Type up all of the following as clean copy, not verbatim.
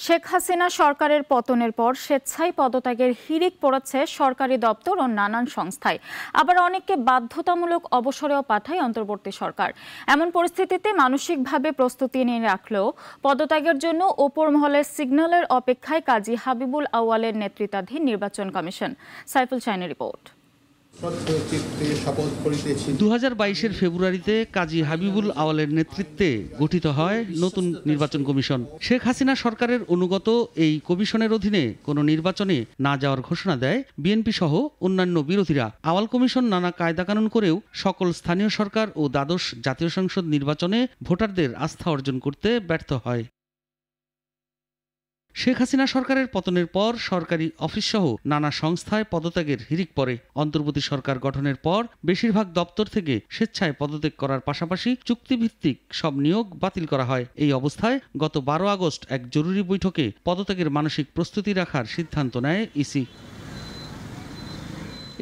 শেখ হাসিনা সরকারের পতনের পর স্বেচ্ছায় পদত্যাগের হিড়িক পড়েছে সরকারি দপ্তর ও নানান সংস্থায়। আবার অনেককে বাধ্যতামূলক অবসরেও পাঠায় অন্তর্বর্তী সরকার। এমন পরিস্থিতিতে মানসিকভাবে প্রস্তুতি নিয়ে রাখলেও পদত্যাগের জন্য ওপর মহলের সিগন্যালের অপেক্ষায় কাজী হাবিবুল আউয়ালের নেতৃত্বাধীন নির্বাচন কমিশন। সাইফুল শাহিনের রিপোর্ট। 2022-এর ফেব্রুয়ারিতে কাজী হাবিবুল আউয়ালের নেতৃত্বে গঠিত হয় নতুন নির্বাচন কমিশন। শেখ হাসিনা সরকারের অনুগত এই কমিশনের অধীনে কোনো নির্বাচনে না যাওয়ার ঘোষণা দেয় বিএনপি সহ অন্যান্য বিরোধীরা। আউয়াল কমিশন নানা কায়দাকানুন করেও সকল স্থানীয় সরকার ও দ্বাদশ জাতীয় সংসদ নির্বাচনে ভোটারদের আস্থা অর্জন করতে ব্যর্থ হয়। শেখ হাসিনা সরকারের পতনের পর সরকারি অফিসসহ নানা সংস্থায় পদত্যাগের হিড়িক পড়ে। অন্তর্বর্তী সরকার গঠনের পর বেশিরভাগ দপ্তর থেকে স্বেচ্ছায় পদত্যাগ করার পাশাপাশি চুক্তিভিত্তিক সব নিয়োগ বাতিল করা হয়। এই অবস্থায় গত 12 আগস্ট এক জরুরি বৈঠকে পদত্যাগের মানসিক প্রস্তুতি রাখার সিদ্ধান্ত নেয় ইসি।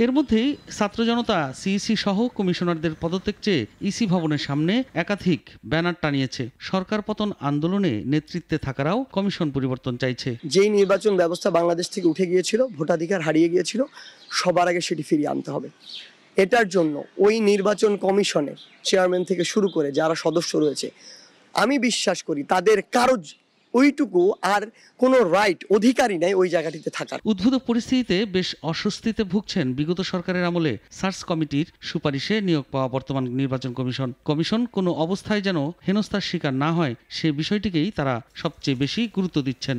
এর মধ্যেই ছাত্র জনতা সিইসি সহ কমিশনারদের পদত্যাগ চেয়ে ইসি ভবনের সামনে একাধিক ব্যানার টানিয়েছে। সরকার পতন আন্দোলনে নেতৃত্বে থাকারাও কমিশন পরিবর্তন চাইছে। যেই নির্বাচন ব্যবস্থা বাংলাদেশ থেকে উঠে গিয়েছিল, ভোটাধিকার হারিয়ে গিয়েছিল, সবার আগে সেটি ফিরিয়ে আনতে হবে। এটার জন্য ওই নির্বাচন কমিশনের চেয়ারম্যান থেকে শুরু করে যারা সদস্য রয়েছে, আমি বিশ্বাস করি তাদের কারো ওইটুকু আর কোনো রাইট অধিকারই নেই ওই জায়গাটিতে থাকার। উদ্ভূত পরিস্থিতিতে বেশ অস্বস্তিতে ভুগছেন বিগত সরকারের আমলে সার্চ কমিটির সুপারিশে নিয়োগ পাওয়া বর্তমান নির্বাচন কমিশন কোনো অবস্থায় যেন হেনস্থার শিকার না হয় সে বিষয়টিকেই তারা সবচেয়ে বেশি গুরুত্ব দিচ্ছেন।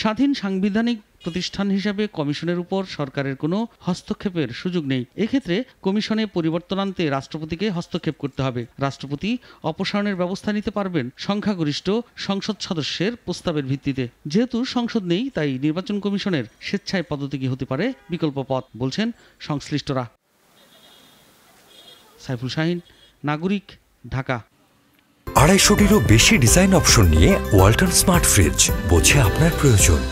স্বাধীন সাংবিধানিক প্রতিষ্ঠান হিসেবে কমিশনের উপর সরকারের কোনো হস্তক্ষেপের সুযোগ নেই। এক্ষেত্রে কমিশনে পরিবর্তন আনতে রাষ্ট্রপতিকে হস্তক্ষেপ করতে হবে। রাষ্ট্রপতি অপসারণের ব্যবস্থা নিতে পারবেন সংখ্যাগরিষ্ঠ সংসদ সদস্যের প্রস্তাবের ভিত্তিতে। যেহেতু সংসদ নেই, তাই নির্বাচন কমিশনের স্বেচ্ছায় পদত্যাগী হতে পারে বিকল্প পথ বলছেন সংশ্লিষ্টরা। সাইফুল শাহিন, নাগরিক, ঢাকা। 250-টিরও বেশি ডিজাইন অপশন নিয়ে ওয়ালটন স্মার্ট ফ্রিজ, বোঝে আপনার প্রয়োজন।